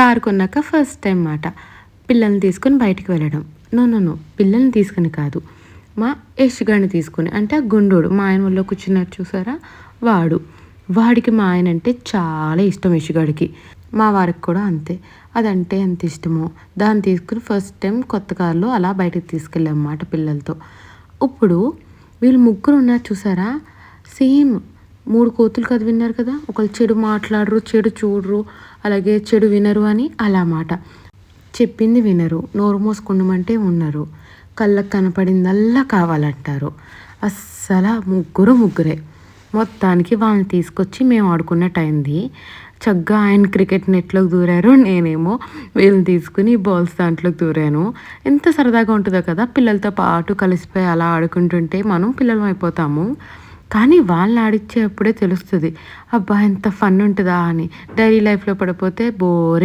Car కొన్నాక first time మాట పిల్లల్ని తీసుకొని బయటికి వెళ్ళడం. నో నో నో పిల్లల్ని తీసుకొని కాదు, మా యష్‌గాడిని తీసుకొని, అంటే ఆ గుండోడు మా ఆయన ఒళ్ళో కూర్చున్నాడు చూసారా వాడు. వాడికి మా ఆయన అంటే చాలా ఇష్టం యష్‌గాడికి. మా వారికి కూడా అంతే. అదంటే ఎంత ఇష్టమో దాన్ని తీసుకొని ఫస్ట్ టైం కొత్త కారులో అలా బయటికి తీసుకెళ్ళామన్నమాట పిల్లలతో. ఇప్పుడు వీళ్ళు ముగ్గురు ఉన్నారు చూసారా, సేమ్ 3 కోతులు కథ విన్నారు కదా! ఒకళ్ళు చెడు మాట్లాడరు, చెడు చూడరు, అలాగే చెడు వినరు అని అలా మాట. చెప్పింది వినరు, నోరు మూసుకుండమంటే ఉన్నరు, కళ్ళకి కనపడిందల్లా కావాలంటారు. అస్సల ముగ్గురే. మొత్తానికి వాళ్ళని తీసుకొచ్చి మేము ఆడుకున్నట్టయింది. చక్కగా ఆయన క్రికెట్ నెట్‌లోకి దూరారు. నేనేమో వీళ్ళని తీసుకొని బాల్స్ దాంట్లోకి దూరాను. ఎంత సరదాగా ఉంటదో కదా! పిల్లలతో పాటు కలిసిపోయి అలా ఆడుకుంటుంటే మనం పిల్లలం అయిపోతాము. కానీ వాళ్ళని ఆడిచ్చేప్పుడే తెలుస్తది. అబ్బా! ఎంత ఫన్ ఉంటదా అని. డైలీ లైఫ్‌లో పడిపోతే బోరింగ్.